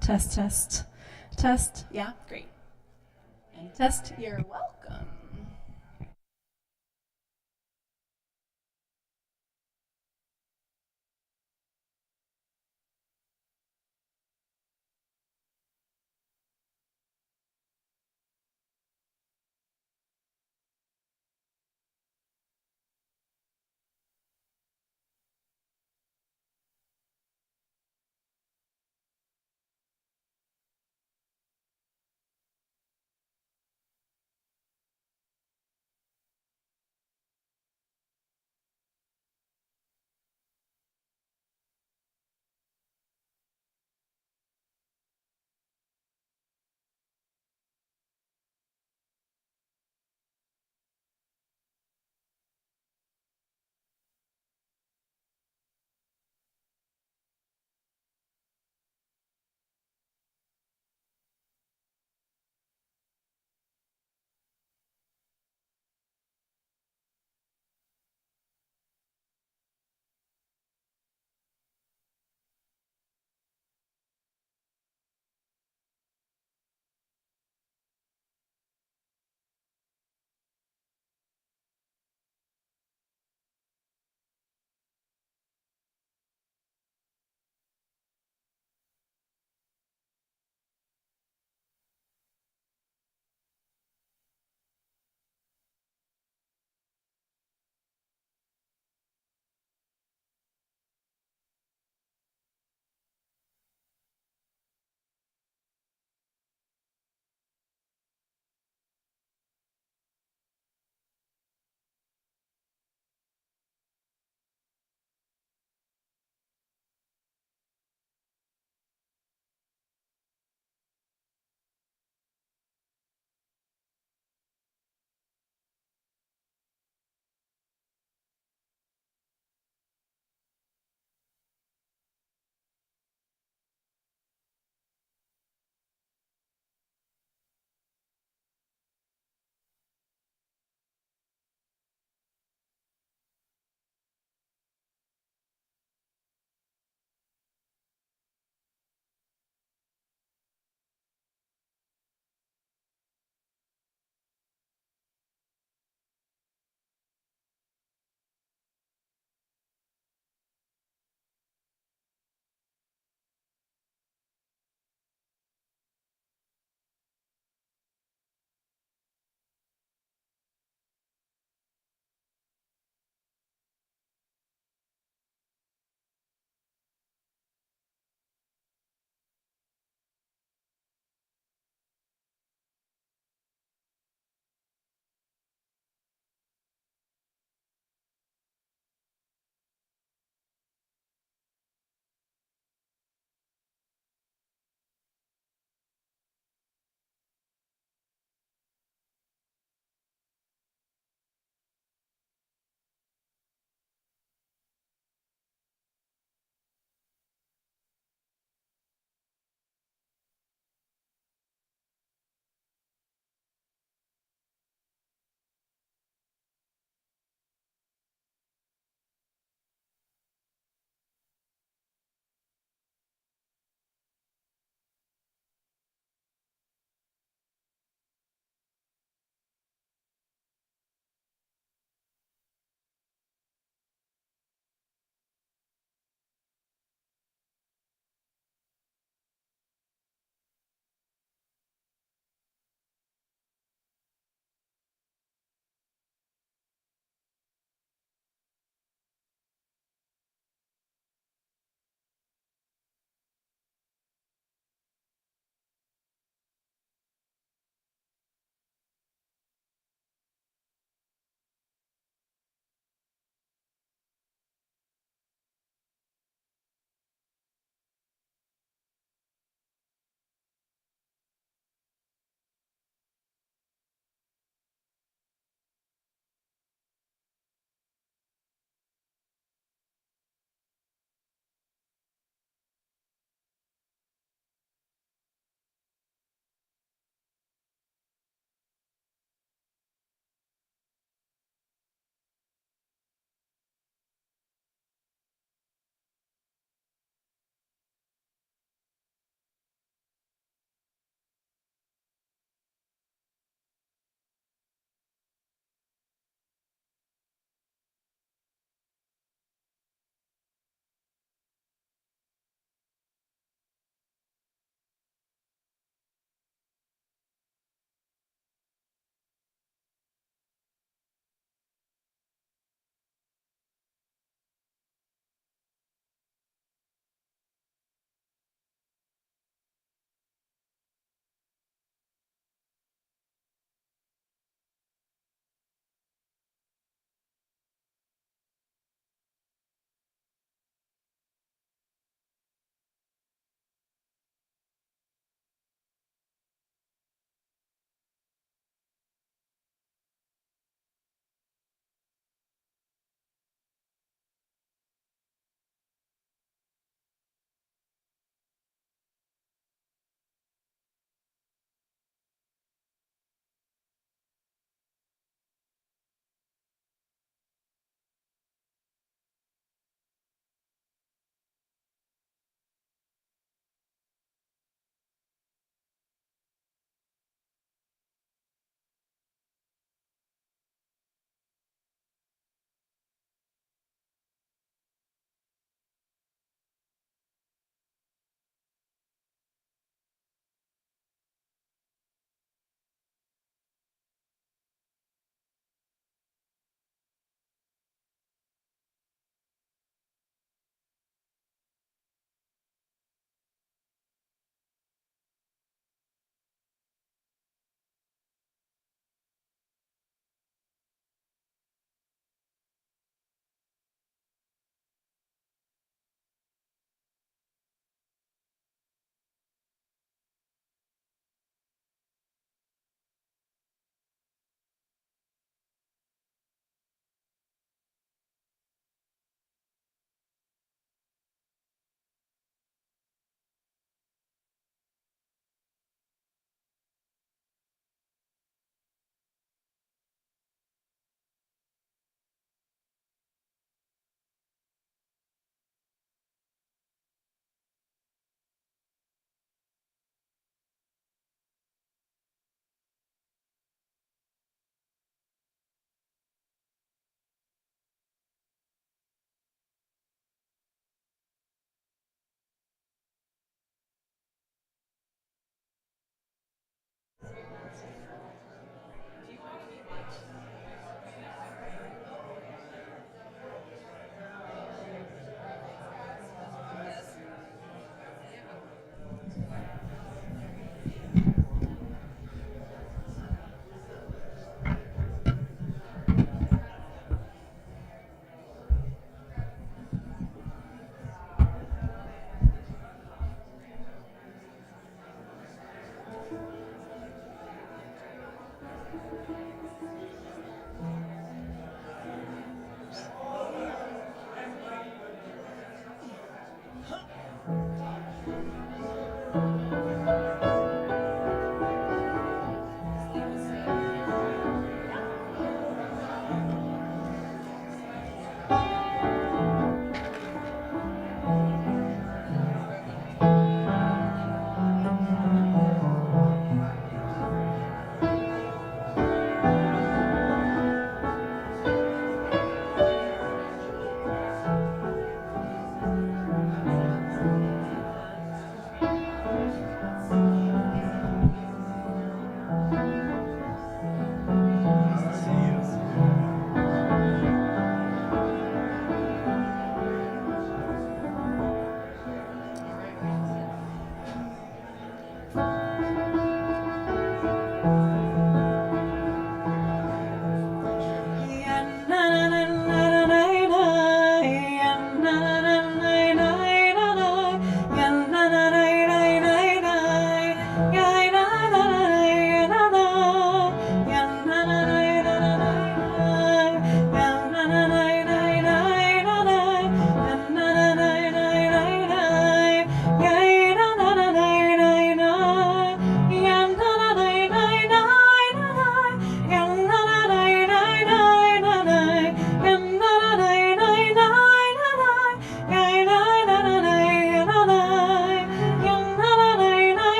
Test, test, test. Yeah, great. And test, you're welcome.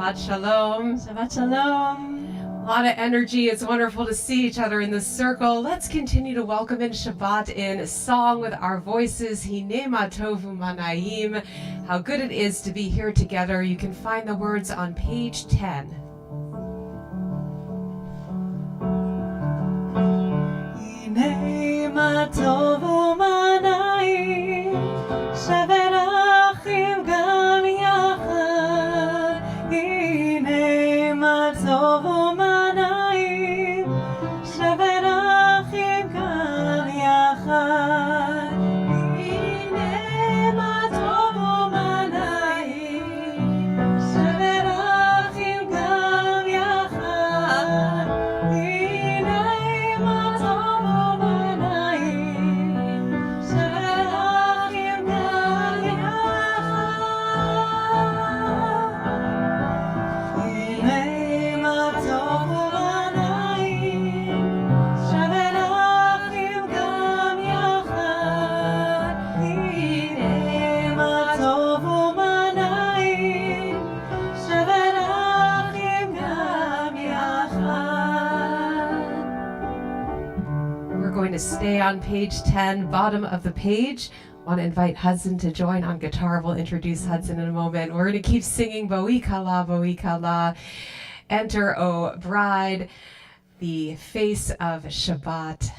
Shabbat Shalom. Shabbat Shalom. A lot of energy. It's wonderful to see each other in this circle. Let's continue to welcome in Shabbat in song with our voices. Hinema tovu manayim. How good it is to be here together. You can find the words on page 10. Hinema tovu manayim. Shabbat achim gam yachad. Hinema tovu manayim. Shabbat achim gam yachad. Hinema tovu manayim. Shabbat achim gam yachad. Hinema tovu manayim. Shabbat achim gam yachad. Hinema tovu manayim. Shabbat achim gam yachad. Hinema tovu manayim. Shabbat achim gam yachad. We're going to stay on page 10, bottom of the page. Want to invite Hudson to join on guitar. We'll introduce Hudson in a moment. We're going to keep singing Bo'ik Kala. Enter, O bride, the face of Shabbat.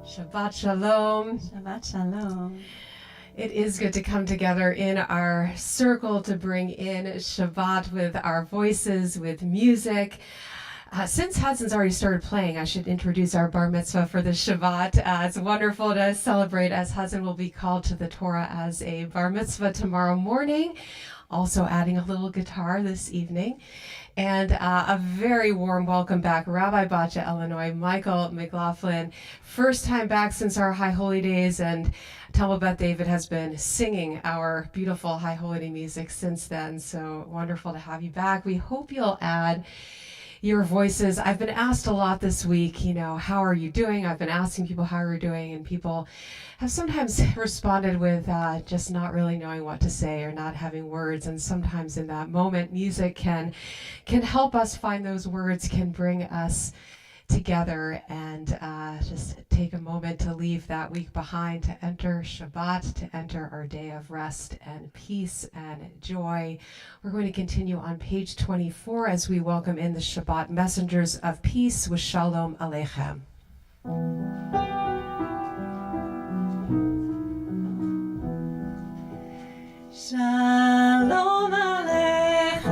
Shabbat Shalom. Shabbat Shalom. It is good to come together in our circle to bring in Shabbat with our voices, with music. Since Hudson's already started playing, I should introduce our bar mitzvah for the Shabbat. It's wonderful to celebrate as Hudson will be called to the Torah as a bar mitzvah tomorrow morning. Also adding a little guitar this evening. And a very warm welcome back, Rabbi Bacha, Illinois, Michael McLaughlin. First time back since our High Holy Days, and Temple Beth David has been singing our beautiful High Holy Day music since then. So wonderful to have you back. We hope you'll add your voices. I've been asked a lot this week, how are you doing? I've been asking people how you're doing, and people have sometimes responded with just not really knowing what to say or not having words. And sometimes in that moment, music can help us find those words, can bring us together, and just take a moment to leave that week behind, to enter Shabbat, to enter our day of rest and peace and joy. We're going to continue on page 24 as we welcome in the Shabbat messengers of peace with Shalom Aleichem. Shalom Aleichem,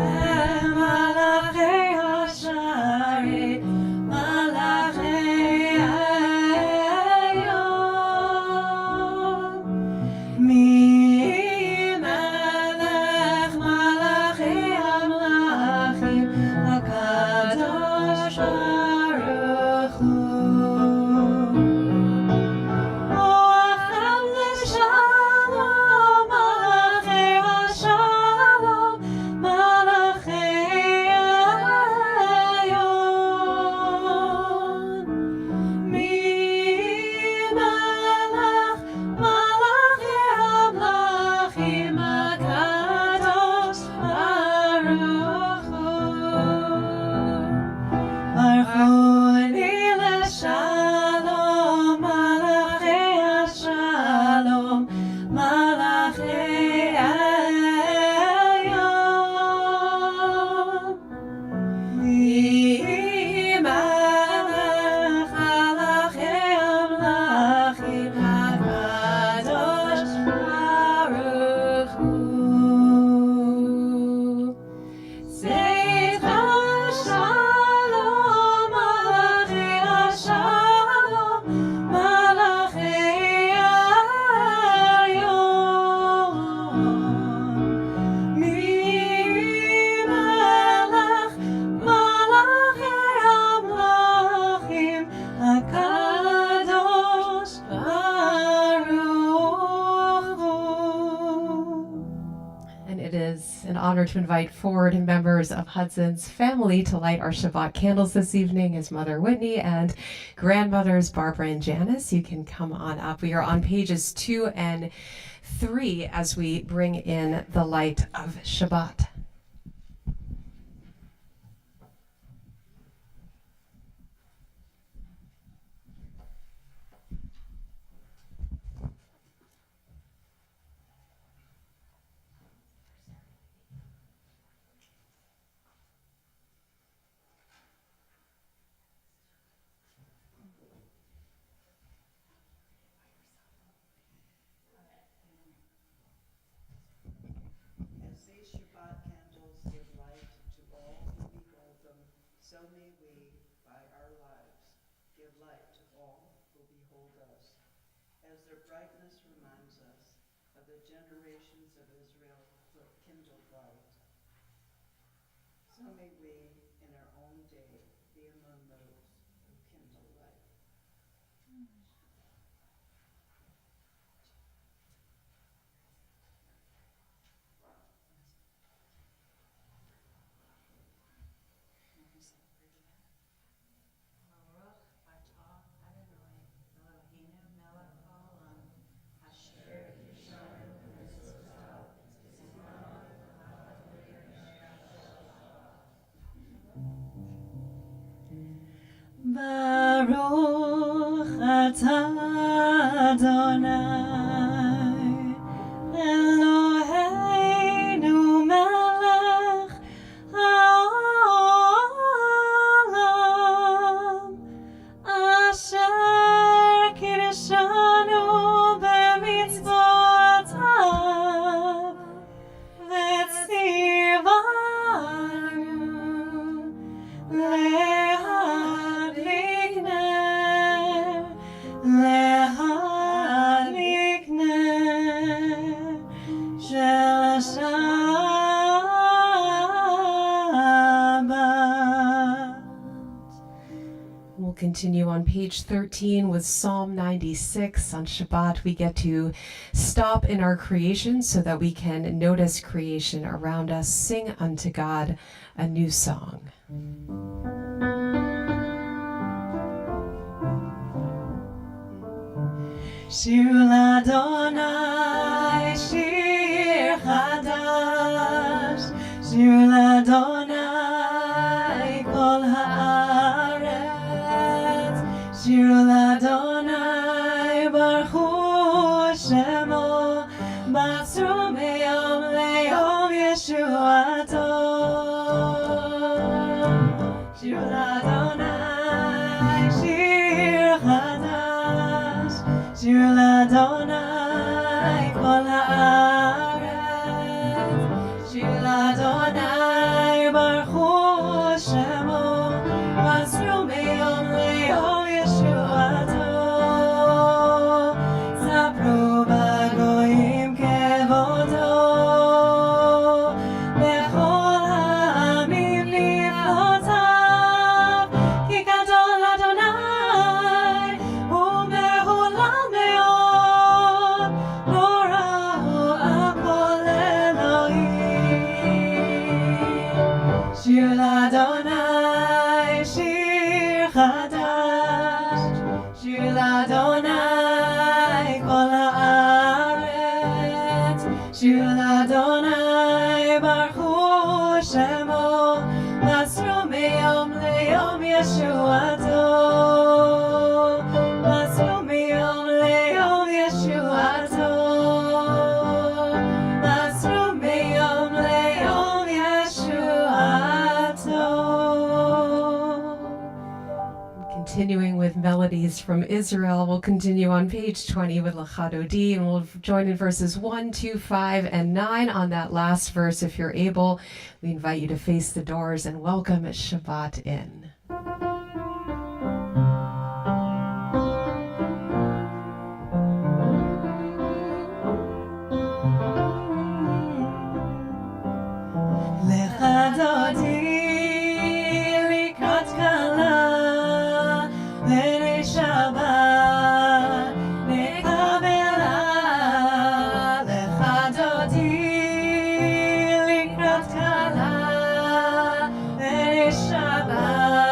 Malachei Hasharet, Malachei Hayom. Mi Melech Malachei Hamlachim, HaKadosh Baruch Hu. Oachem l'shalom, Malachei Hashalom, Malachei Hayon. Mi Melech Malachei Hamlachim, HaKadosh Baruch Hu. Baruchuni l'shalom, Malachei Hashalom, Malachei Hayon. Mi Melech Malachei Hamlachim, HaKadosh Baruch Hu. Zeit HaShalom, Malachei Hashalom, Malachei Hayon. Mi Melech Malachei Hamlachim, HaKadosh Baruch Hu. And it is an honor to invite forward members of Hudson's family to light our Shabbat candles this evening, his mother Whitney and grandmothers Barbara and Janice. You can come on up. We are on pages 2 and 3 as we bring in the light of Shabbat. As these Shabbat candles give light to all who behold them, so may we, by our lives, give light to all who behold us. As their brightness reminds us of the generations of Israel who have kindled light, so may we, in our own day, be among those who kindle light. Baruch atah Adonai, Eloheinu melech haolam, asher kiddushanu b'mitzvotav, v'tzivanu להדליק נר של שבת. We'll continue on page 13 with Psalm 96. On Shabbat, we get to stop in our creation so that we can notice creation around us, sing unto God a new song. שיר לאדוני שיר חדש, שיר לאדוני כל הארץ, שיר לאדוני ברכו שמו, מסרו מיום ליום ישועתו. שיר לאדוני שיר חדש, שיר לאדוני כל הארץ, שיר לאדוני ברכו שמו, מסרו מיום ליום ישועתו. ספרו בגויים כבודו, בכל העמים נפלאותיו, כי גדול אדוני ומהולל מאוד, נורא הוא הכל אלוהים. שיר לאדוני שיר חדש, שיר לאדוני כל הארץ, שיר לאדוני ברכו שמו, מסרו מיום ליום ישועתו, מסרו מיום ליום ישועתו, מסרו מיום ליום ישועתו. Continuing with melodies from Israel, we'll continue on page 20 with Lachadodi, and we'll join in verses 1, 2, 5, and 9. On that last verse, if you're able, we invite you to face the doors and welcome Shabbat in. לך דודי לקראת כלה, לילי שבת נקבלה. לך דודי לקראת כלה, לילי שבת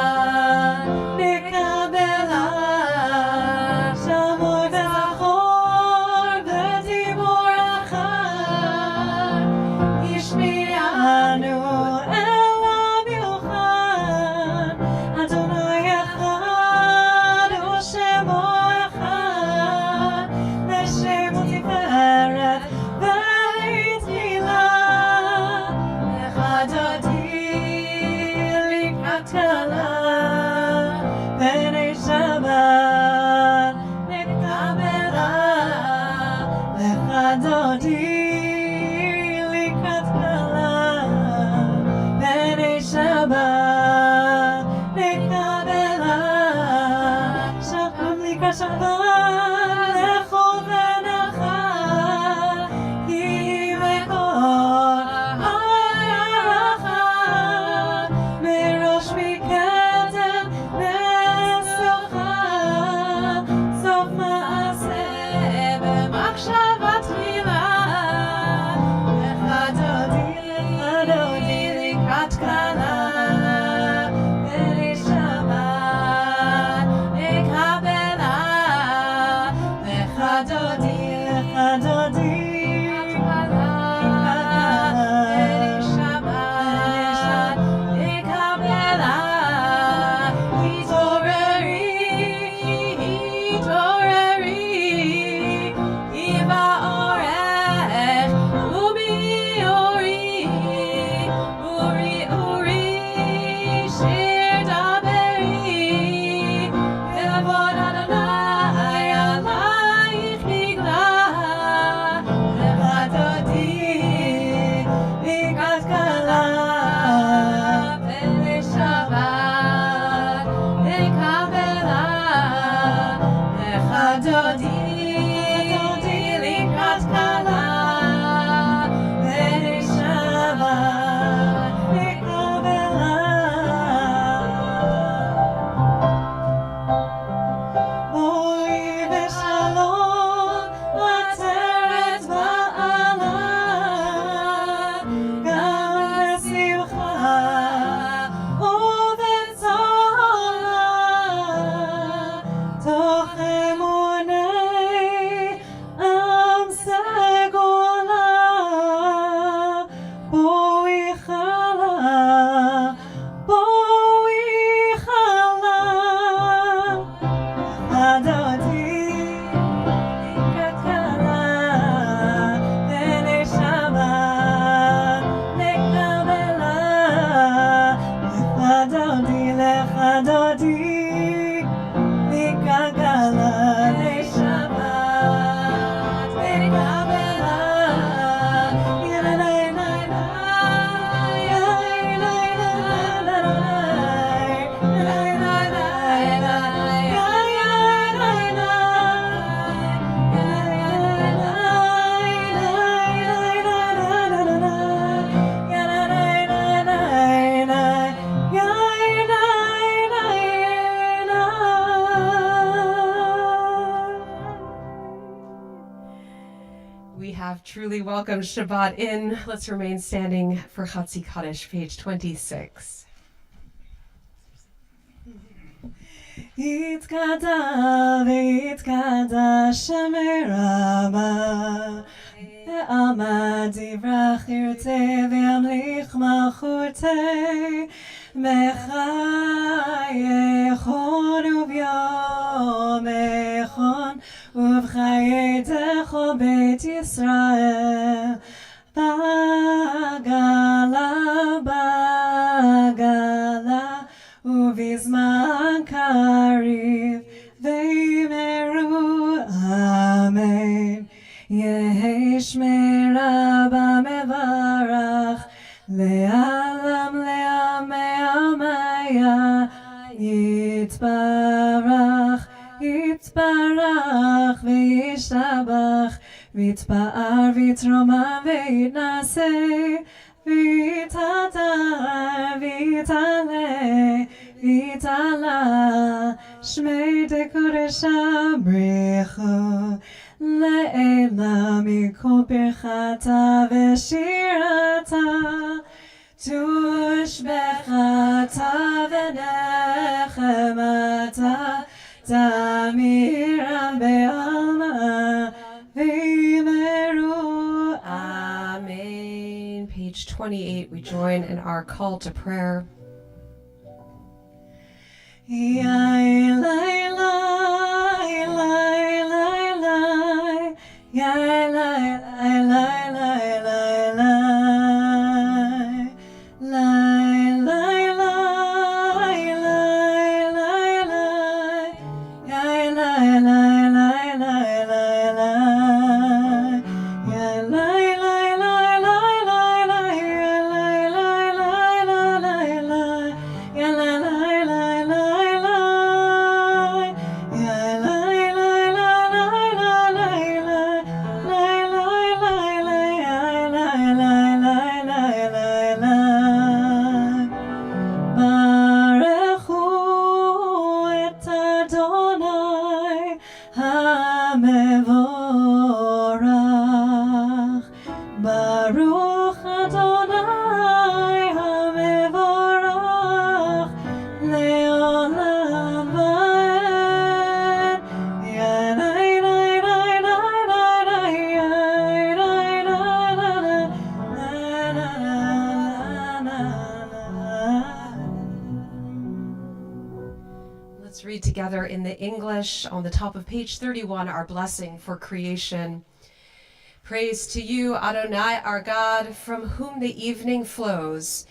Truly welcome Shabbat in. Let's remain standing for Chatzi Kaddish, page 26. Yitkada v'yitkada shemerama ve'amad yivrach yirteh ve'yamlich malchuteh mechayechon uvyom echon uvchayedecho beit Yisrael bagala bagala ובזמן קריב ויאמרו אמן. יהי שמרה במברך לעלם לעמי עמיה יתברך יתברך וישתבח ויתפאר ויתרומם ויתנשא ויתהדר ויתעלה ויתעלה שמי דקודשה בריחו לעילה מכל ברכתה ושירתה תושבחתה ונחמתה תמירה בעלמא ויאמרו Amen. Page 28, we join in our call to prayer. Yai lai lai lai lai lai Yai lai lai lai lai lai lai Lai lai lai lai lai lai Yai lai lai lai lai lai lai Yai lai lai lai lai lai lai Yai lai lai lai lai lai Yai lai lai lai Baruch Adonai HaMevorach Le'olam va'ed. Yai lai lai lai lai lai lai Yai lai lai lai lai lai lai. Let's read together in the English on the top of page 31, our blessing for creation. Praise to you, Adonai, our God, from whom the evening flows.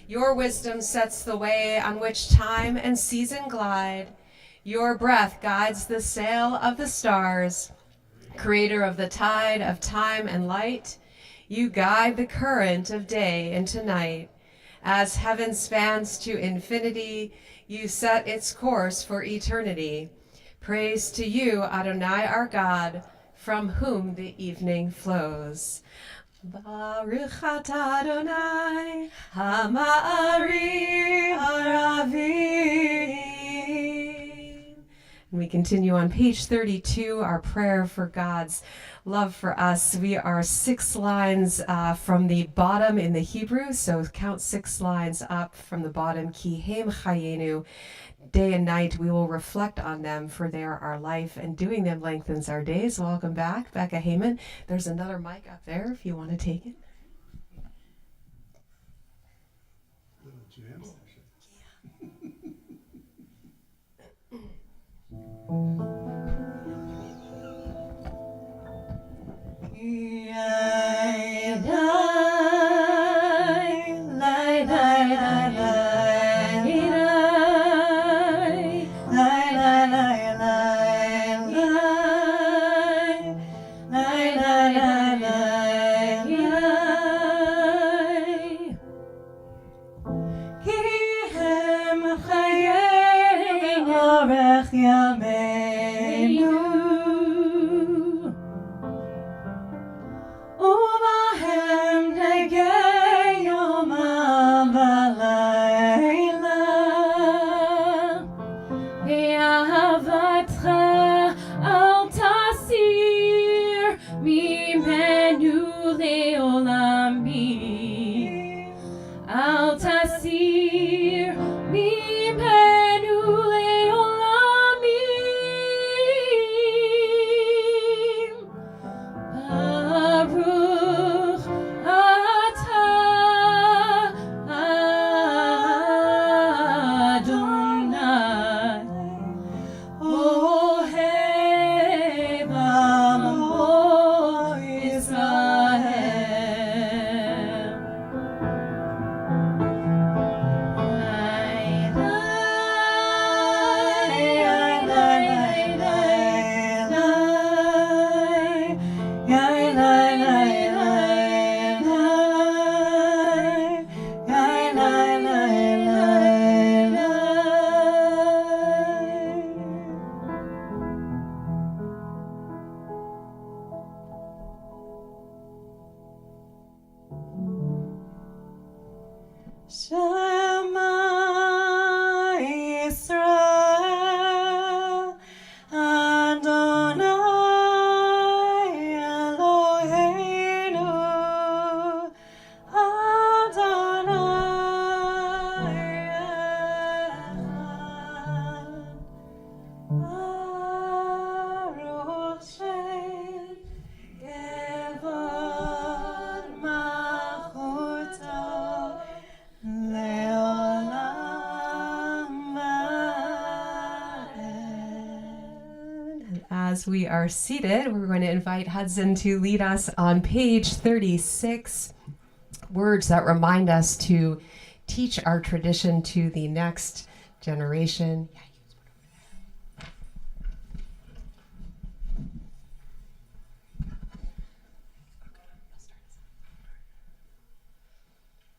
Your wisdom sets the way on which time and season glide. Your breath guides the sail of the stars. Creator of the tide of time and light, you guide the current of day into night. As heaven spans to infinity, you set its course for eternity. Praise to you, Adonai, our God, from whom the evening flows. Baruch atah Adonai, Hama'ari Haravim. And we continue on page 32, our prayer for God's love for us. We are 6 lines from the bottom in the Hebrew, so count 6 lines up from the bottom. Ki hem chayenu. Day and night we will reflect on them, for they are our life, and doing them lengthens our days. Welcome back, Becca Heyman. There's another mic up there if you want to take it. Little jam Yai lai lai lai lai Yameinu Ubahem negei yomam v'layla Ve'ahavatcha al tasir mimenu Shema Yisrael, Adonai Eloheinu, Adonai Echad. Baruch Shem Kevod Malchuto Leolam Va'ed. And as we are seated, we're going to invite Hudson to lead us on page 36, words that remind us to teach our tradition to the next generation.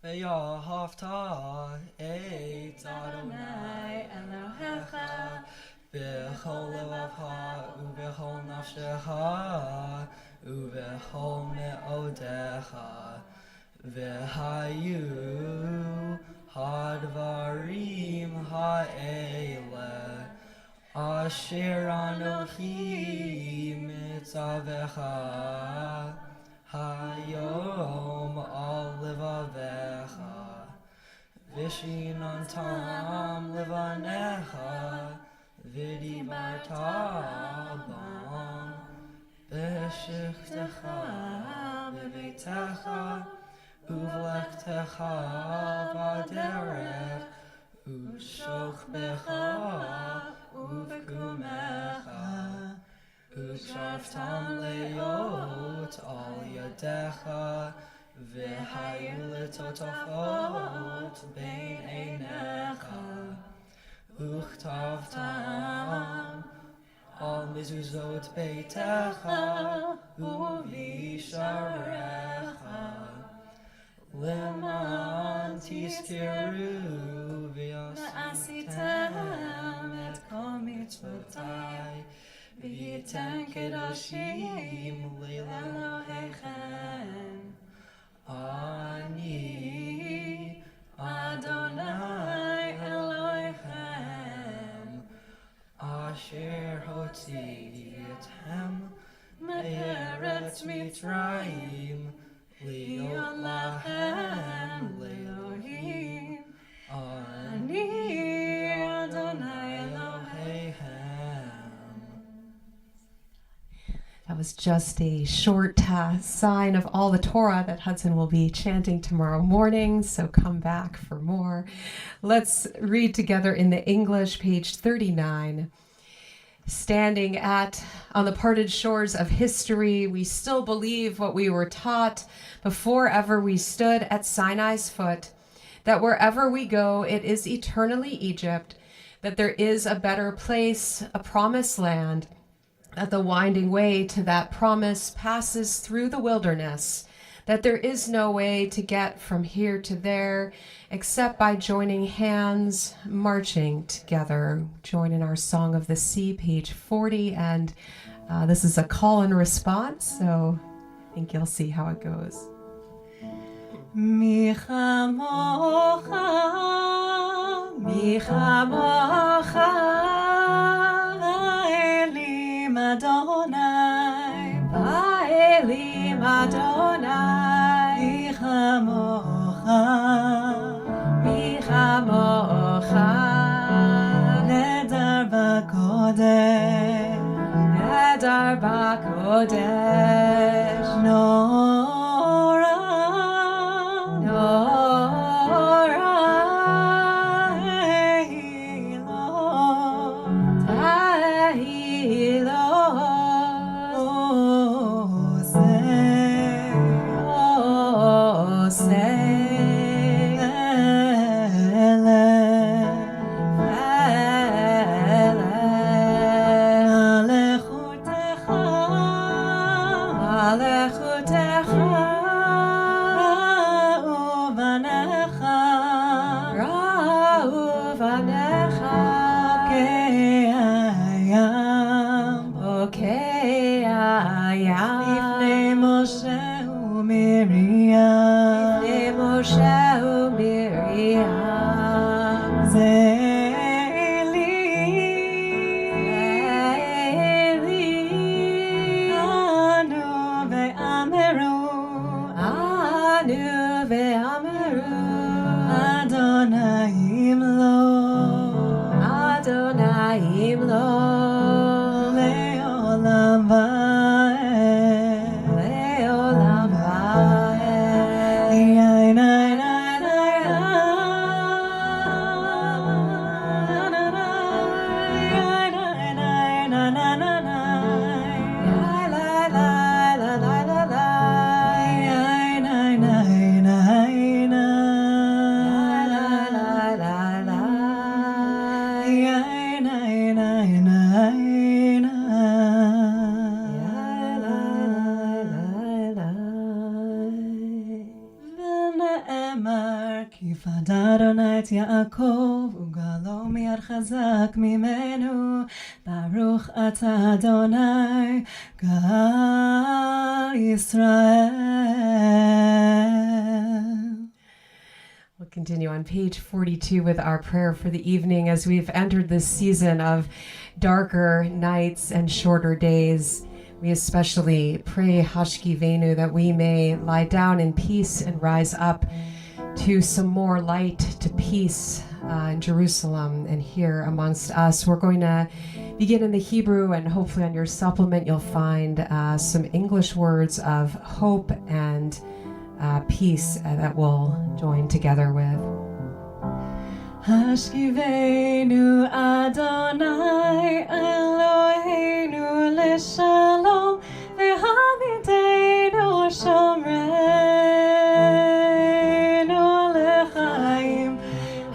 Ve'ahavta et Adonai Elohecha b'chol levavcha u'b'chol nafshecha u'b'chol me'odecha v'hayu hadvarim ha'ele asher anochi mitzavecha Hayom al levavecha, vishinantam levanecha, vidibarta bam, beshichtecha bevetecha, uvlechtecha baderech, ushochbecha uvkumecha. Uksharftam leot al yadecha v'hayu letotafot bein einecha Uchtavtam al mezuzot beitecha uvisharecha Leman tiskiru v'asitem et kol mitzvotai V'yitem kedoshim le'Elohechem Ani Adonai Elohechem Asher hotzi etchem me'eretz Mitzrayim Liot lachem le'Elohim Ani Adonai Elohechem. That was just a short sign of all the Torah that Hudson will be chanting tomorrow morning, so come back for more. Let's read together in the English, page 39. Standing on the parted shores of history, we still believe what we were taught before ever we stood at Sinai's foot, that wherever we go, it is eternally Egypt, that there is a better place, a promised land, that the winding way to that promise passes through the wilderness, that there is no way to get from here to there except by joining hands, marching together. Join in our Song of the Sea, page 40, and this is a call and response, so I think you'll see how it goes. Mi chamocha, mi chamocha, Elim Adonai, Elim Adonai, mi chamocha, nedar b'kodesh, nora, Adonai lo. Adonai lo. Leolam vaed. Leolam vaed. Yai nai nai nai nai nai nai nai nai. Adonai את יעקב וגלו מיד חזק ממנו ברוך אתה אדוני גאל ישראל. We'll continue on page 42 with our prayer for the evening as we've entered this season of darker nights and shorter days. We especially pray Hashkivenu that we may lie down in peace and rise up to some more light, to peace in Jerusalem and here amongst us. We're going to begin in the Hebrew, and hopefully on your supplement you'll find some English words of hope and peace that we'll join together with. Hashkivenu Adonai Eloheinu leshalom vehamidenu shomreinu lechaim.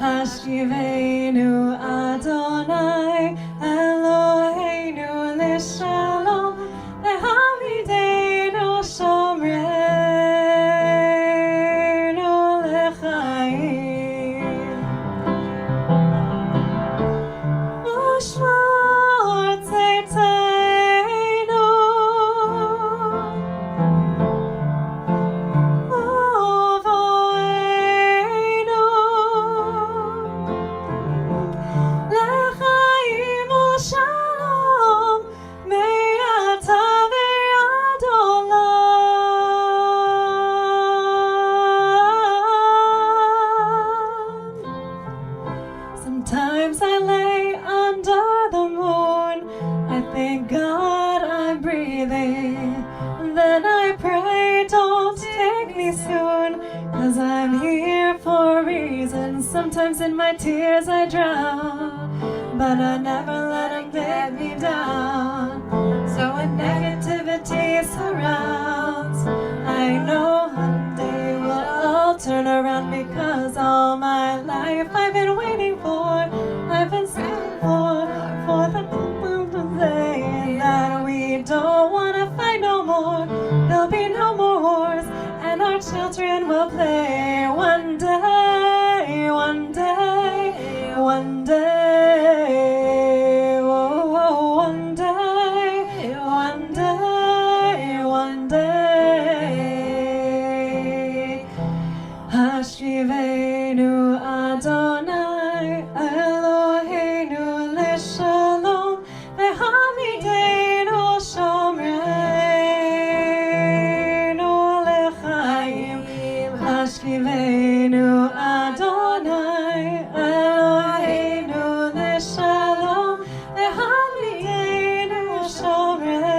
Hashkivenu Adonai Eloheinu leshalom vehamidenu shomreinu lechaim. Ushmor tzeitzenu uvoenu lechaim u'shalom me'ata ve'ad olam. Sometimes I lay under the moon, I thank God I'm breathing. Then I pray, don't take me soon, 'cause I'm here for a reason. Sometimes in my tears I drown, but I never let them get me down. So when negativity surrounds, I know one day will all turn around, because all my life I've been waiting for, I've been sitting for the moment to say that we don't want to fight no more. There'll be no more wars, and our children will play. One day, one day, one day, oh, oh, one day, one day, one day. Hashkivenu Adonai Eloheinu leshalom vehamidenu shomreinu lechaim. Hashkivenu Adonai Eloheinu leshalom vehamidenu shomreinu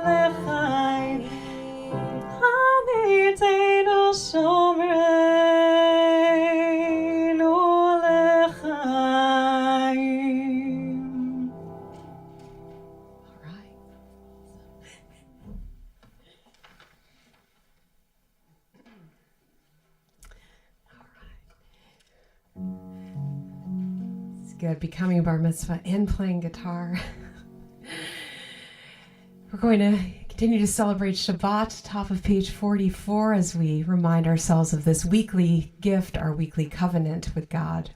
lechaim. Hamidenu shomreinu lechaim. All right. It's good becoming bar mitzvah and playing guitar. We're going to continue to celebrate Shabbat, top of page 44, as we remind ourselves of this weekly gift, our weekly covenant with God.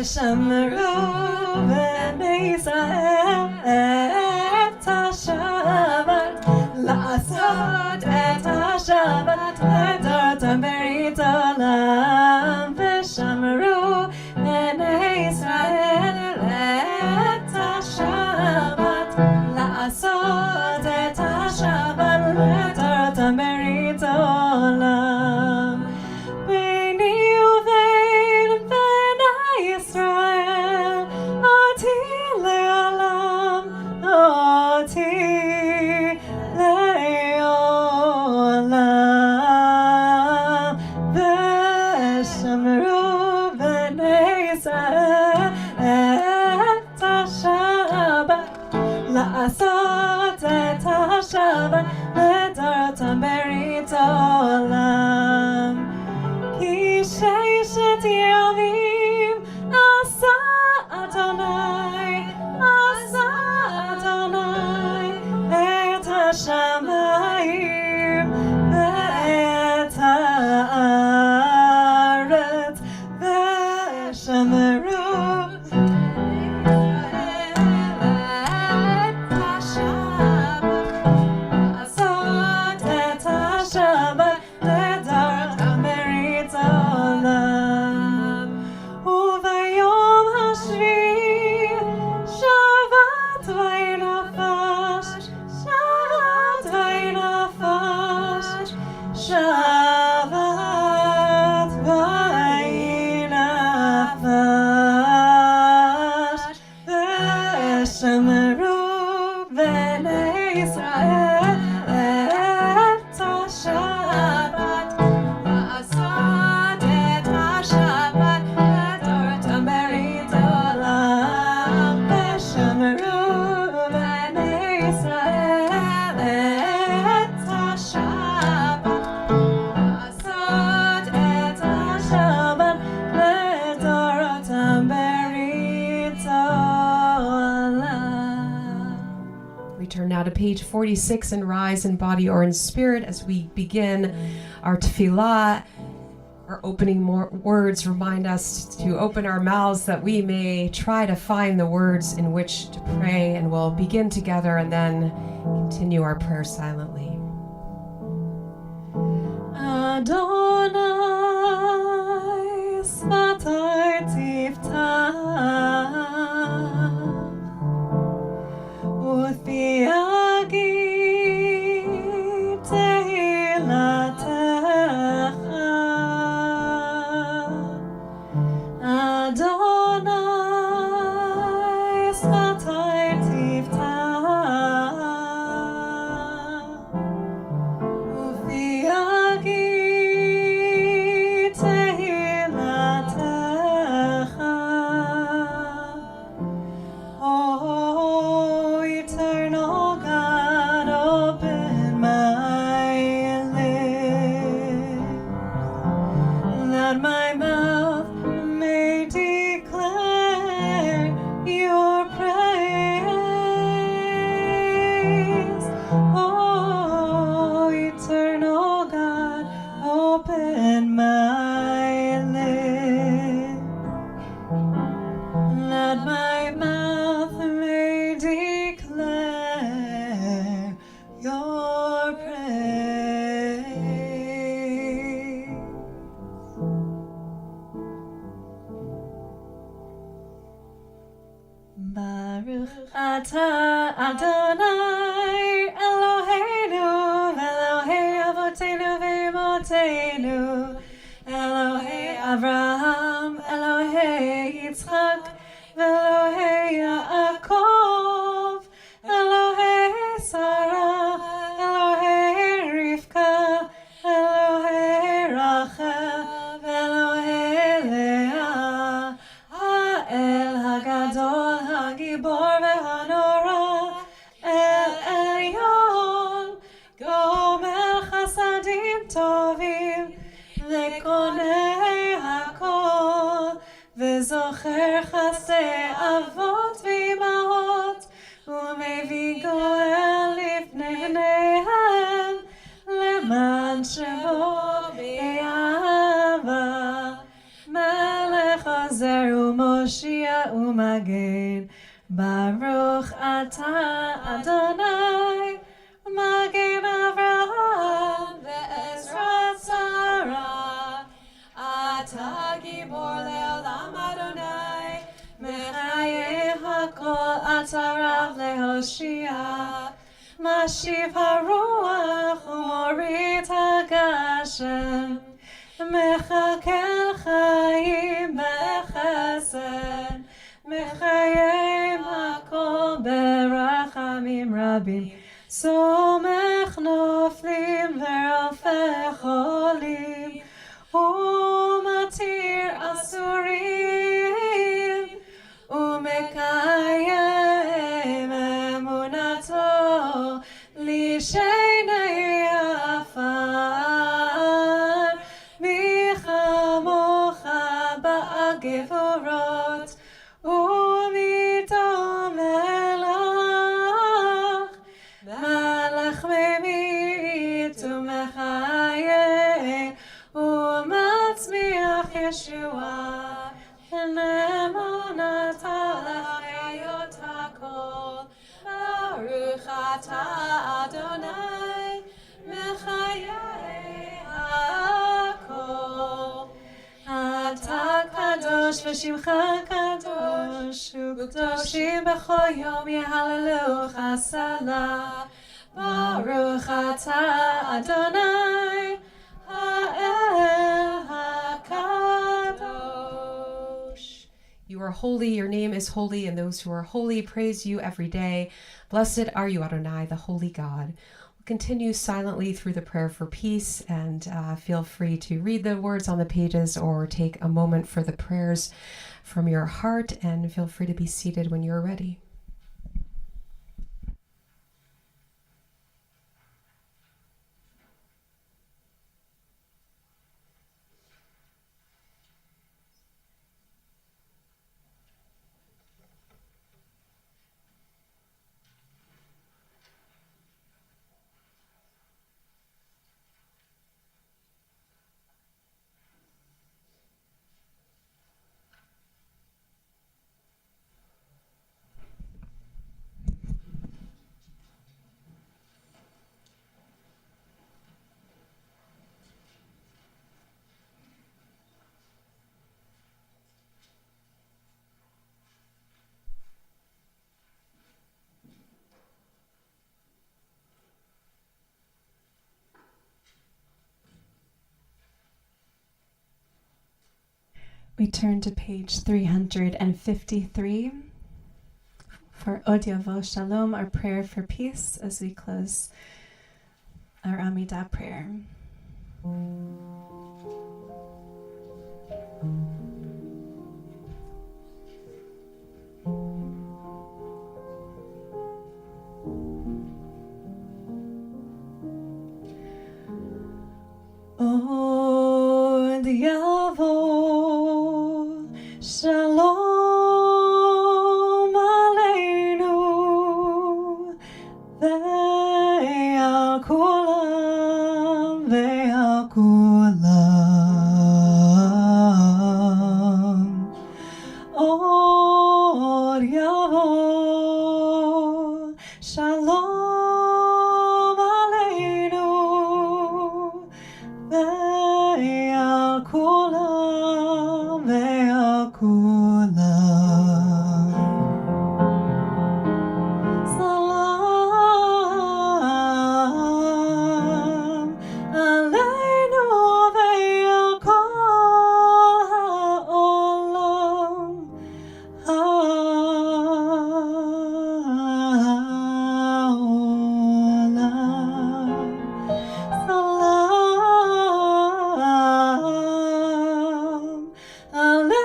ושמרו בני ישראל את השבת, לעשות את השבת לדורתם ברית עולם. ושמרו בני ישראל את השבת לעשות את השבת לדורותם ברית עולם. כי ששת ימים עשה אדוני את השמיים ואת הארץ ושמרו Turn now to page 46 and rise in body or in spirit as we begin our tefillah. Our opening words remind us to open our mouths that we may try to find the words in which to pray, and we'll begin together and then continue our prayer silently. Adonai svatai tiftach u'fiagi tehilatecha. Adonai svatai tiftach u'fiagi tehilatecha. Oh, eternal God, open my lips, that my mouth may declare your praise. Oh, eternal God, open my lips, that my mouth may declare your praise. Baruch atah Adonai Eloheinu Elohei Avotenu ve'Imotenu, Elohei Avraham, Elohei Yitzchak, Elohei Yaakov, Elohei Sarah, Elohei Rivka, Elohei Rachel, Elohei Leah, Ha'el Hagadol, Hagibor ve'Hanora, El Elyon, Gomel Chasadim Tovim, Lekonei Hakol, Vezocher Chasei Avot v'Imahot, U'mevii Goel lifnei bneihem, Leman shemo be'ahava, Melech Ozer u'Moshia u'Magen. Baruch atah Adonai, Magen Avraham ve'Ezrat Sarah. Atah gibor le'olam Adonai, Mechaye hakol atah rav lehoshia. Mashiv haruach u'morit hagashem, Mechakel chayim bechesed, Mechayim hakol berachamim rabim. Somech noflim ve'rofeh cholim, Umatir asurim, Umekayem emunah אתה אדוני מחיי הכל. אתה קדוש ושמך קדוש, וקדושים בכל יום יהללוך סלה. ברוך אתה אדוני האל הקדוש. You are holy, your name is holy, and those who are holy praise you every day. Blessed are you, Adonai, the holy God. We'll continue silently through the prayer for peace, and feel free to read the words on the pages or take a moment for the prayers from your heart, and feel free to be seated when you're ready. We turn to page 353 for Odiavo Shalom, our prayer for peace, as we close our Amidah prayer. Odiavo Shalom Aleinu ve'al kulam ve'al kulam Od yavo Shalom Aleinu ve'al kulam ve'al kulam Salam aleinu ve'al kol ha'olam ha'olam Salam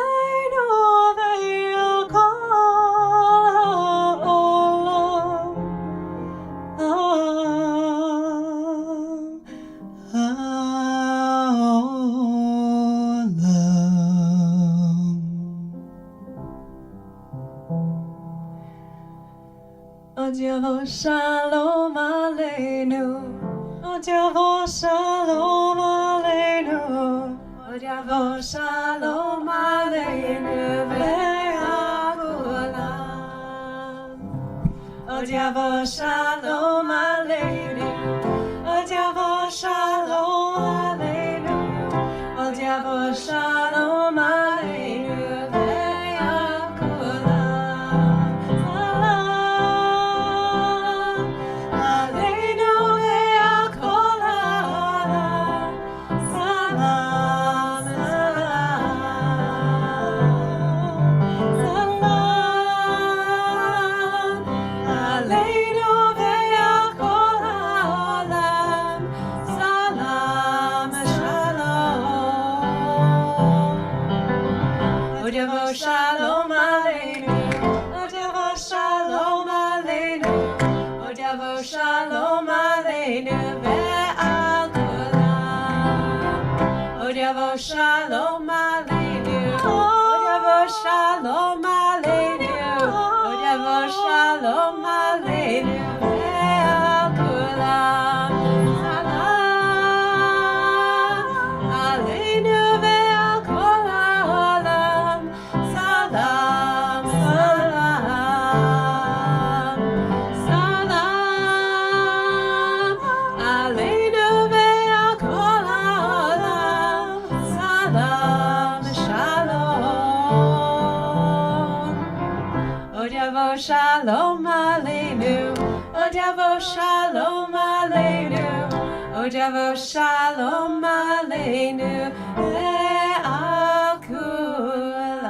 aleinu ve'al kol ha'olam Od yavo shalom aleinu, Od yavo shalom aleinu, Od yavo shalom aleinu ve'al kulam. Od yavo shalom aleinu, Od yavo shalom aleinu, Od yavo shalom aleinu ve'al kulam. Salam aleinu ve'al kol ha'olam. Salam, salam, salam aleinu ve'al kol ha'olam. Salam, shalom. Od yavo shalom aleinu, Od yavo shalom aleinu, Od yavo shalom aleinu ve'al kulam. Od yavo shalom aleinu, Od yavo shalom aleinu, Od yavo shalom aleinu ve'al kulam. Salam aleinu ve'al kol ha'olam. Salam, salam, salam Devo Shalom Aleinu, O Devo Shalom Aleinu, Le'al Kulam.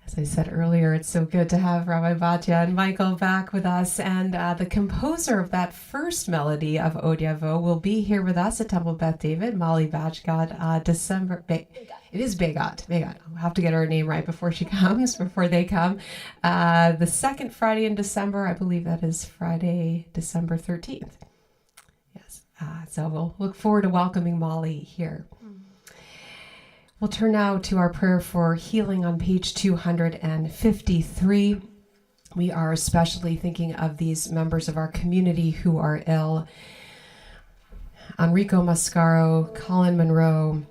As I said earlier, it's so good to have Rabbi Batya and Michael back with us. And the composer of that first melody of O Devo will be here with us at Temple Beth David, Molly Bajgad, December. It is Begat. I'll have to get her name right before they come. The second Friday in December, I believe that is Friday, December 13th. Yes. So we'll look forward to welcoming Molly here. We'll turn now to our prayer for healing on page 253. We are especially thinking of these members of our community who are ill. Enrico Mascaro, Colin Monroe,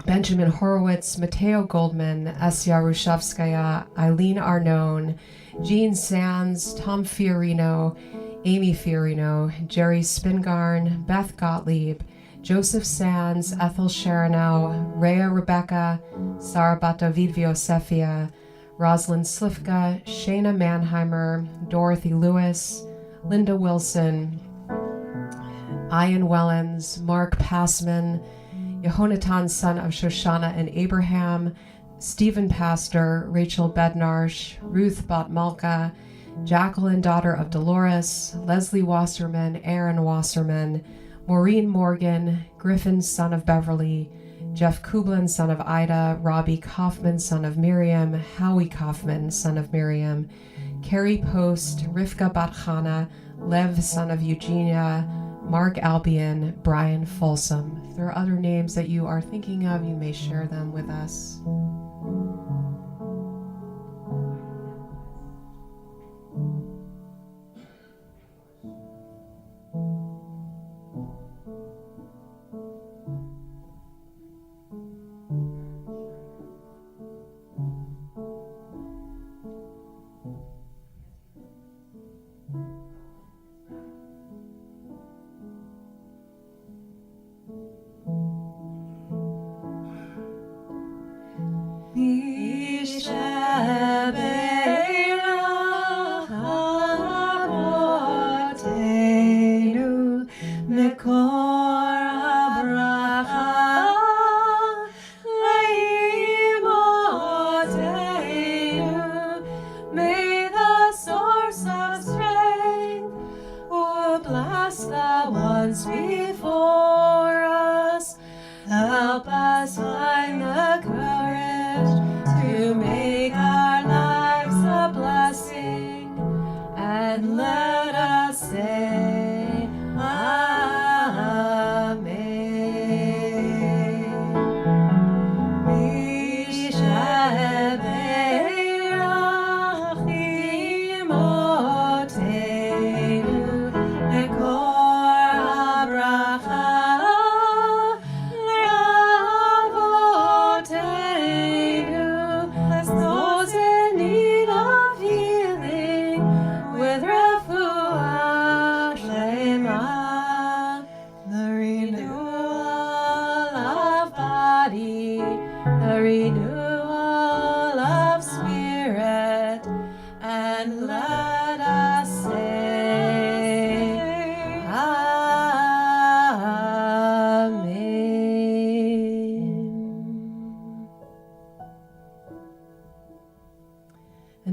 Benjamin Horowitz, Mateo Goldman, Esya Rushavskaya, Eileen Arnone, Jean Sands, Tom Fiorino, Amy Fiorino, Jerry Spingarn, Beth Gottlieb, Joseph Sands, Ethel Sharanau, Rhea Rebecca, Sarah Batavid Viosefia, Rosalind Slifka, Shayna Mannheimer, Dorothy Lewis, Linda Wilson, Ian Wellens, Mark Passman, Yehonatan, son of Shoshana and Abraham, Stephen Pastor, Rachel Bednarsh, Ruth Batmalka, Jacqueline, daughter of Dolores, Leslie Wasserman, Aaron Wasserman, Maureen Morgan, Griffin, son of Beverly, Jeff Kublin, son of Ida, Robbie Kaufman, son of Miriam, Howie Kaufman, son of Miriam, Carrie Post, Rivka Batchana, Lev, son of Eugenia, Mark Albion, Brian Folsom. If there are other names that you are thinking of, you may share them with us.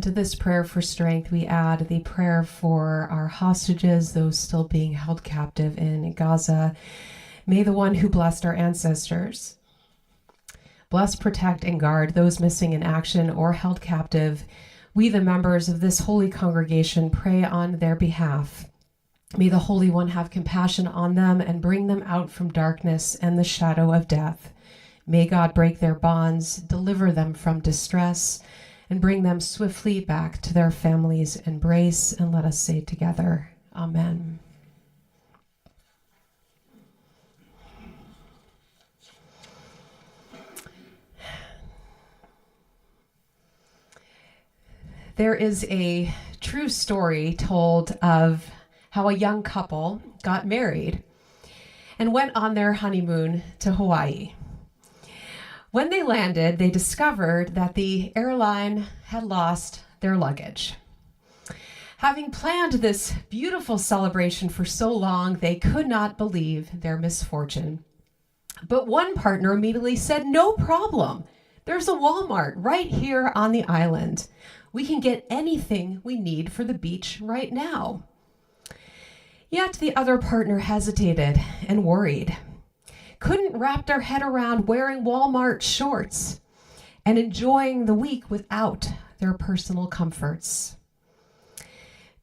To this prayer for strength, we add the prayer for our hostages, those still being held captive in Gaza. May the one who blessed our ancestors bless, protect, and guard those missing in action or held captive. We, the members of this holy congregation, pray on their behalf. May the Holy One have compassion on them and bring them out from darkness and the shadow of death. May God break their bonds, deliver them from distress, and bring them swiftly back to their families' embrace. And let us say together, Amen. There is a true story told of how a young couple got married and went on their honeymoon to Hawaii. When they landed, they discovered that the airline had lost their luggage. Having planned this beautiful celebration for so long, they could not believe their misfortune. But one partner immediately said, "No problem. There's a Walmart right here on the island. We can get anything we need for the beach right now." Yet the other partner hesitated and worried, couldn't wrap their head around wearing Walmart shorts and enjoying the week without their personal comforts.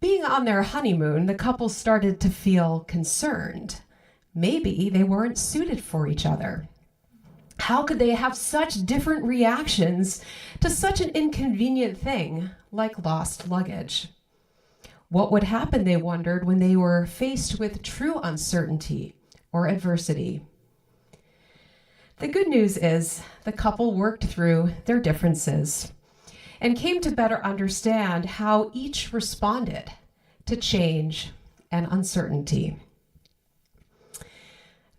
Being on their honeymoon, the couple started to feel concerned. Maybe they weren't suited for each other. How could they have such different reactions to such an inconvenient thing like lost luggage? What would happen, they wondered, when they were faced with true uncertainty or adversity? The good news is the couple worked through their differences and came to better understand how each responded to change and uncertainty.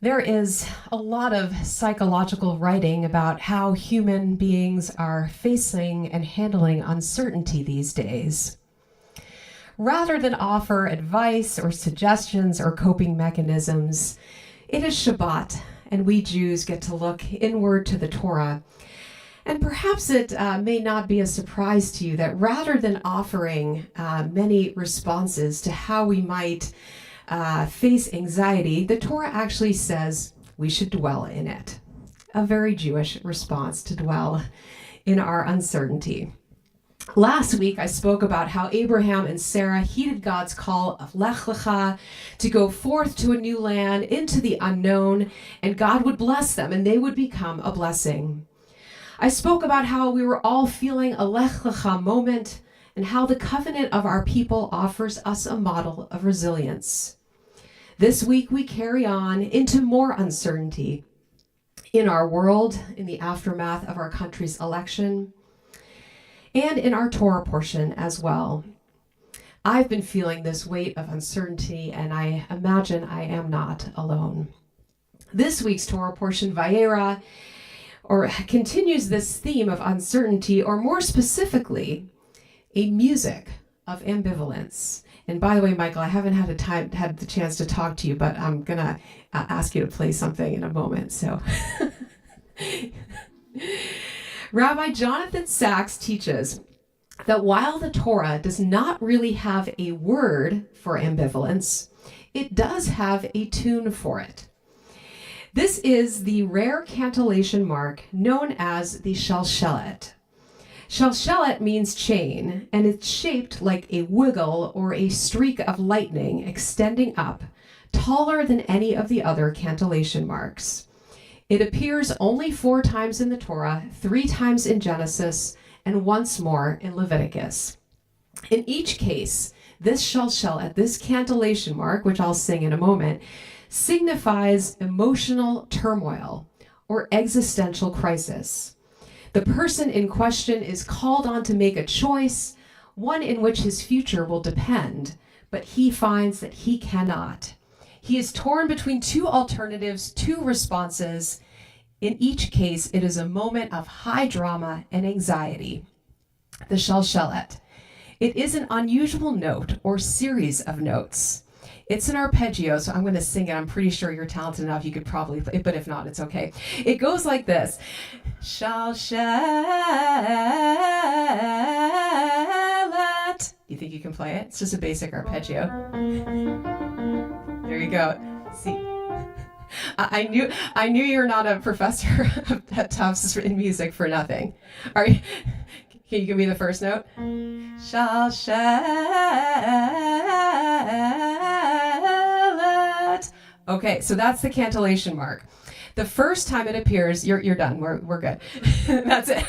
There is a lot of psychological writing about how human beings are facing and handling uncertainty these days. Rather than offer advice or suggestions or coping mechanisms, it is Shabbat, and we Jews get to look inward to the Torah. And perhaps it may not be a surprise to you that rather than offering many responses to how we might face anxiety, the Torah actually says we should dwell in it. A very Jewish response to dwell in our uncertainty. Last week, I spoke about how Abraham and Sarah heeded God's call of Lech Lecha, to go forth to a new land, into the unknown, and God would bless them and they would become a blessing. I spoke about how we were all feeling a Lech Lecha moment and how the covenant of our people offers us a model of resilience. This week, we carry on into more uncertainty in our world, in the aftermath of our country's election, and in our Torah portion as well. I've been feeling this weight of uncertainty, and I imagine I am not alone. This week's Torah portion, Vayera, continues this theme of uncertainty, or more specifically, a music of ambivalence. And by the way, Michael, I haven't had the chance to talk to you, but I'm gonna ask you to play something in a moment. So. Rabbi Jonathan Sachs teaches that while the Torah does not really have a word for ambivalence, it does have a tune for it. This is the rare cantillation mark known as the shalshelet. Shalshelet means chain, and it's shaped like a wiggle or a streak of lightning extending up, taller than any of the other cantillation marks. It appears only 4 times in the Torah, 3 times in Genesis, and once more in Leviticus. In each case, this shalshelet, this cantillation mark, which I'll sing in a moment, signifies emotional turmoil or existential crisis. The person in question is called on to make a choice, one in which his future will depend, but he finds that he cannot. He is torn between 2 alternatives, 2 responses. In each case, it is a moment of high drama and anxiety. The shalshelet. It is an unusual note or series of notes. It's an arpeggio, so I'm going to sing it. I'm pretty sure you're talented enough. You could probably play it, but if not, it's okay. It goes like this. Shalshelet. You think you can play it? It's just a basic arpeggio. There you go. See, I knew you're not a professor at Tufts in music for nothing. Are you? Can you give me the first note? Shalshelet. Okay, so that's the cantillation mark. The first time it appears, you're done. We're good. That's it.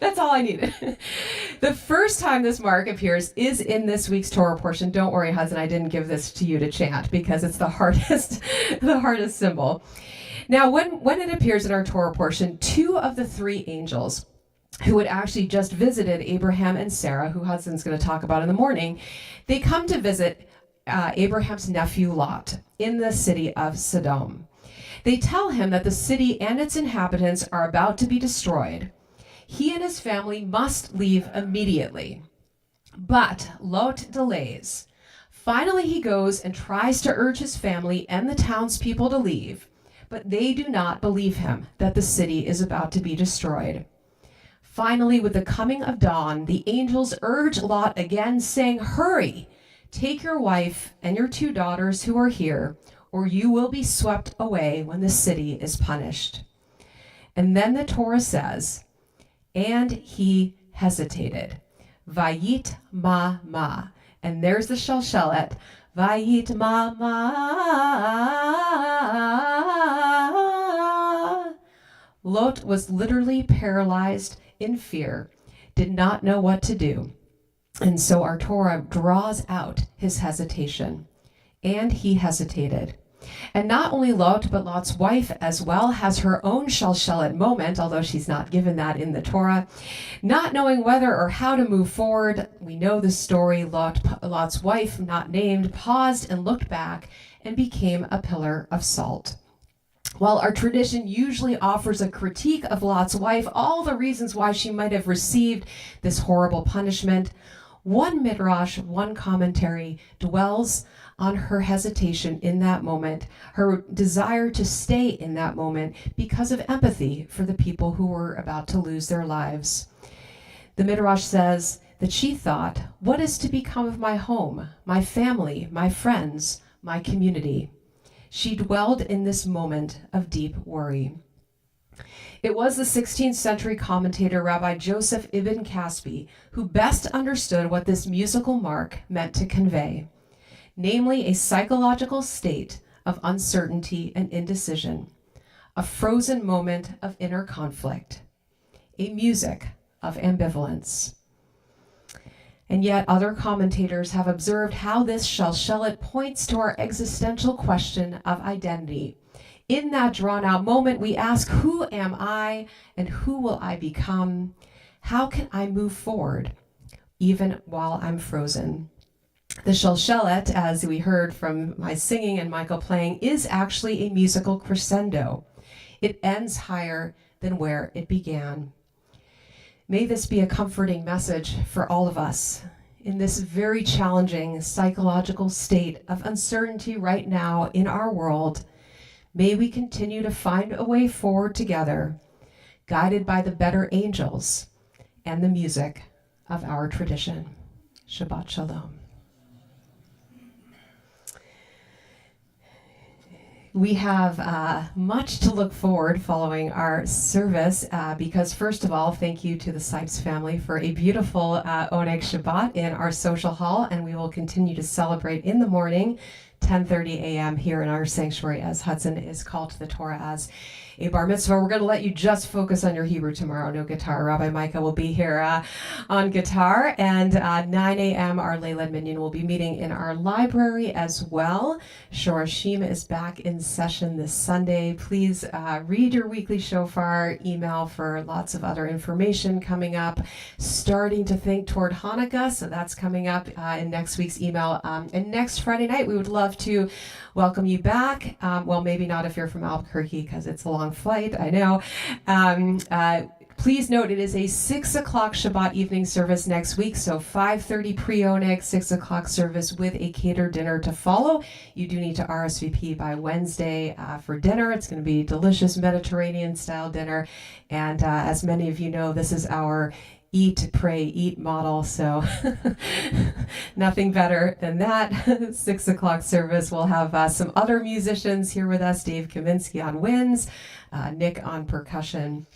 That's all I needed. The first time this mark appears is in this week's Torah portion. Don't worry, husband, I didn't give this to you to chant because it's the hardest symbol. Now, when it appears in our Torah portion, 2 of the 3 angels who had actually just visited Abraham and Sarah, who husband's going to talk about in the morning, they come to visit Abraham's nephew Lot in the city of Sodom. They tell him that the city and its inhabitants are about to be destroyed. He and his family must leave immediately. But Lot delays. Finally, he goes and tries to urge his family and the townspeople to leave, but they do not believe him that the city is about to be destroyed. Finally, with the coming of dawn, the angels urge Lot again, saying, "Hurry, take your wife and your 2 daughters who are here, or you will be swept away when the city is punished." And then the Torah says, and he hesitated. Vayit ma ma. And there's the shalshelet. Vayit ma ma. Lot was literally paralyzed in fear, did not know what to do. And so our Torah draws out his hesitation. And he hesitated. And not only Lot, but Lot's wife as well has her own shalshelet moment, although she's not given that in the Torah. Not knowing whether or how to move forward, we know the story. Lot's wife, not named, paused and looked back and became a pillar of salt. While our tradition usually offers a critique of Lot's wife, all the reasons why she might have received this horrible punishment, one midrash, one commentary dwells on her hesitation in that moment, her desire to stay in that moment because of empathy for the people who were about to lose their lives. The midrash says that she thought, what is to become of my home, my family, my friends, my community? She dwelled in this moment of deep worry. It was the 16th century commentator Rabbi Joseph Ibn Caspi who best understood what this musical mark meant to convey, namely a psychological state of uncertainty and indecision, a frozen moment of inner conflict, a music of ambivalence. And yet other commentators have observed how this shalshelet points to our existential question of identity. In that drawn-out moment, we ask, who am I and who will I become? How can I move forward, even while I'm frozen? The shalshelet, as we heard from my singing and Michael playing, is actually a musical crescendo. It ends higher than where it began. May this be a comforting message for all of us in this very challenging psychological state of uncertainty right now in our world. May we continue to find a way forward together, guided by the better angels and the music of our tradition. Shabbat Shalom. We have much to look forward following our service because, first of all, thank you to the Sipes family for a beautiful Oneg Shabbat in our social hall, and we will continue to celebrate in the morning, 10:30 a.m. here in our sanctuary as Hudson is called to the Torah as a bar mitzvah. We're going to let you just focus on your Hebrew tomorrow. No guitar. Rabbi Micah will be here on guitar. And 9 a.m. our Leilad Minyan will be meeting in our library as well. Shorashim is back in session this Sunday. Please read your weekly shofar email for lots of other information coming up. Starting to think toward Hanukkah, so that's coming up in next week's email. And next Friday night, we would love to welcome you back. Well, maybe not if you're from Albuquerque because it's a long flight, I know. Please note it is a 6 o'clock Shabbat evening service next week, so 5:30 pre-Oneg, 6 o'clock service with a catered dinner to follow. You do need to RSVP by Wednesday for dinner. It's going to be delicious Mediterranean-style dinner, and as many of you know, this is our eat, pray, eat model, so nothing better than that. 6 o'clock service. We'll have some other musicians here with us, Dave Kaminsky on winds, Nick on percussion,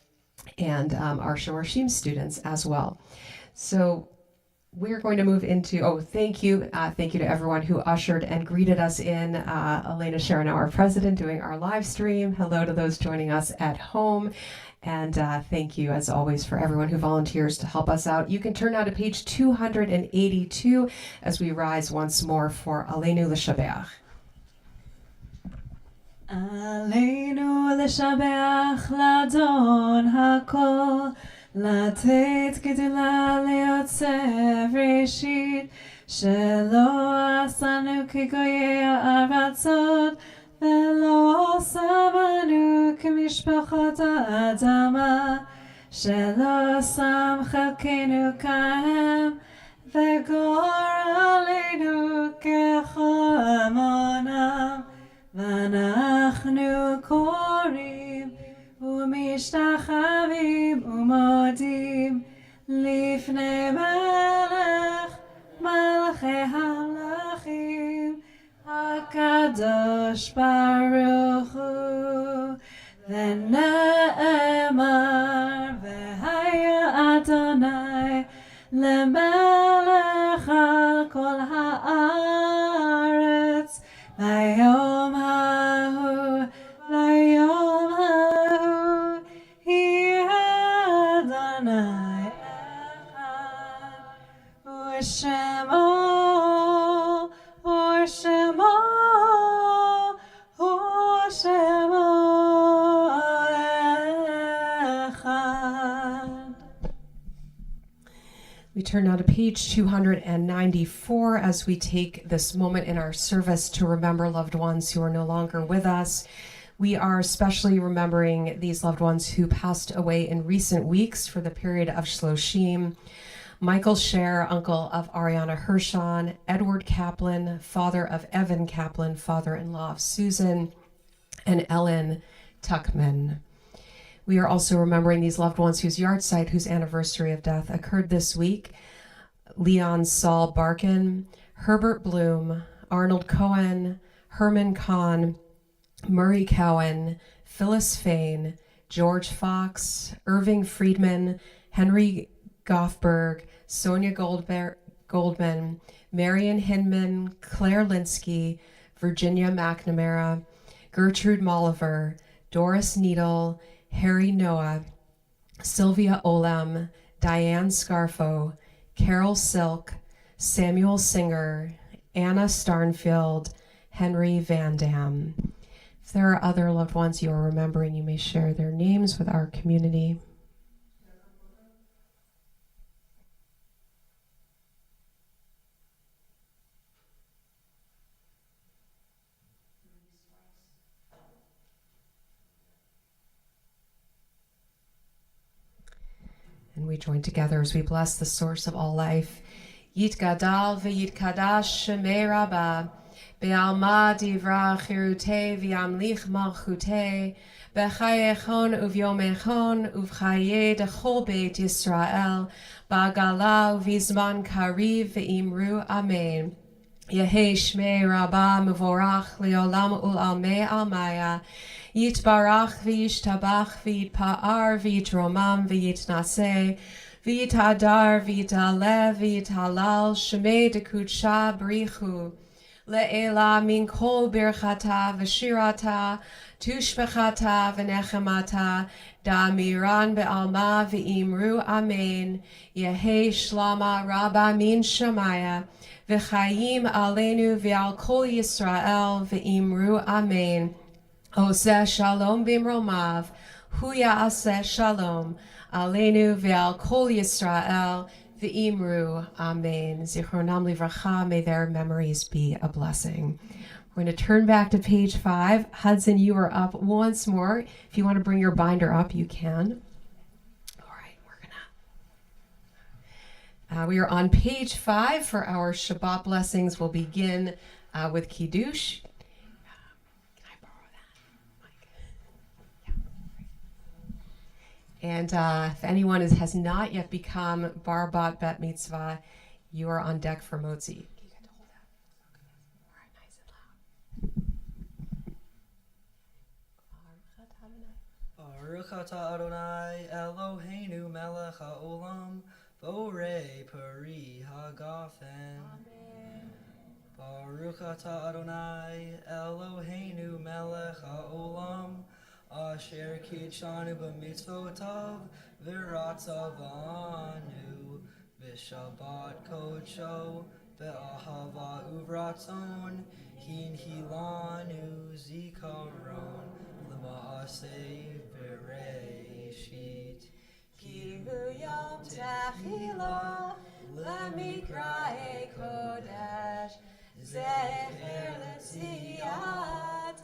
and our Shorashim students as well. So we're going to move into, thank you to everyone who ushered and greeted us in. Elena Sharon, our president, doing our live stream. Hello to those joining us at home. And thank you, as always, for everyone who volunteers to help us out. You can turn now to page 282 as we rise once more for Aleinu L'Shabeach. עלינו לשבח לאדון הכל, לתת גדולה ליוצר ראשית, שלא עשנו כגויי הארצות, ולא שמנו כמשפחות האדמה, שלא שם חלקנו כהם, וגורלנו ככל עמונם. ואנחנו קוראים ומשתחווים ומודים לפני מלך מלכי המלכים, הקדוש ברוך הוא. ונאמר, והיה אדוני למלך על כל הארץ, ליום ההוא, ליום ההוא, יהיה אדוני אחד, ושמו, ושמו, ושמו אחד. We turn now to page 294 as we take this moment in our service to remember loved ones who are no longer with us. We are especially remembering these loved ones who passed away in recent weeks for the period of Shloshim. Michael Scher, uncle of Ariana Hershon, Edward Kaplan, father of Evan Kaplan, father-in-law of Susan, and Ellen Tuckman. We are also remembering these loved ones whose yahrzeit, whose anniversary of death occurred this week. Leon Saul Barkin, Herbert Bloom, Arnold Cohen, Herman Kahn, Murray Cowan, Phyllis Fain, George Fox, Irving Friedman, Henry Goffberg, Sonia Goldman, Marion Hinman, Claire Linsky, Virginia McNamara, Gertrude Molliver, Doris Needle, Harry Noah, Sylvia Olam, Diane Scarfo, Carol Silk, Samuel Singer, Anna Starnfield, Henry Van Dam. If there are other loved ones you are remembering, you may share their names with our community. And we join together as we bless the source of all life. Yitgadal v'yitkadash shemei rabbah, be'alma divra chirutei v'yamlich malchutei, b'chayechon uvyomechon uvchaye dechol beit Yisrael, ba'gala uvizman kariv v'imru amen. Yehei shmei rabbah mevorach leolam ul'almei almaya, Yitbarach v'yishtabach v'yitpa'ar v'yitromam v'yitnaseh v'yitadar v'yitaleh v'yitalal shemei dekudsha brichu le'ela min kol birchata v'shirata tushbechata v'nechemata da'amiran be'alma v'imru amen Yehei shlama rabba min shamaya v'chayim aleinu v'al kol Yisrael v'imru amen Oseh shalom bimromav, hu ya'aseh shalom, aleinu ve'al kol Yisrael, ve'imru, amen. Zichronam livracha, may their memories be a blessing. We're going to turn back to page 5. Hudson, you are up once more. If you want to bring your binder up, you can. All right, we are on page 5 for our Shabbat blessings. We'll begin with Kiddush. And if anyone has not yet become Bar Bat Bet Mitzvah, you are on deck for Motzi. You get to hold that. All right, nice and loud. Baruch atah Adonai Eloheinu melech haolam borei peri hagafen. Baruch atah Adonai Eloheinu melech haolam Asher kitshanu b'mitzvotav v'ratzavanu b'shabbat kodsho be'ahava uvratzon hinhilanu zikaron l'maaseh bereshit ki hu yom techila l'mikrae kodesh zecher l'tziyat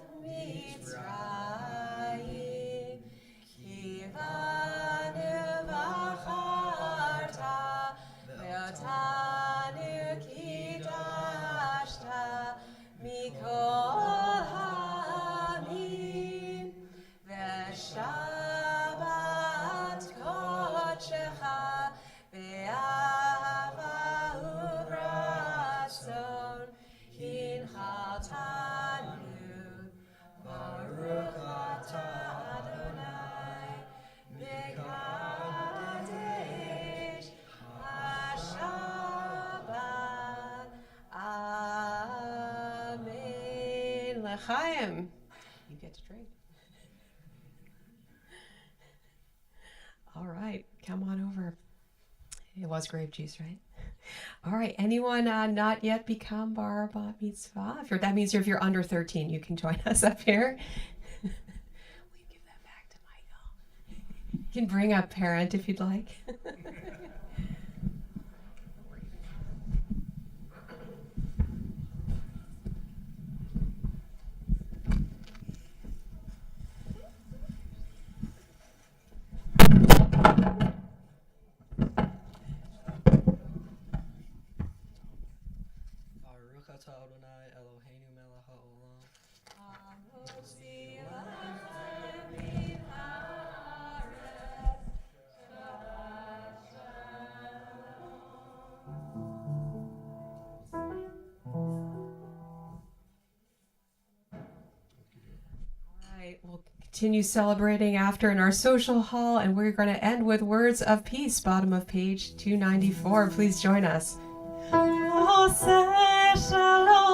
L'chaim. You get to drink. All right, come on over. It was grape juice, right? All right, anyone not yet become bar bat mitzvah? That means if you're under 13, you can join us up here. We give that back to Michael. You can bring a parent if you'd like. Baruch atah Adonai Eloheinu melech haolam. All right, we'll continue celebrating after in our social hall, and we're going to end with words of peace, bottom of page 294. Please join us. Shalom.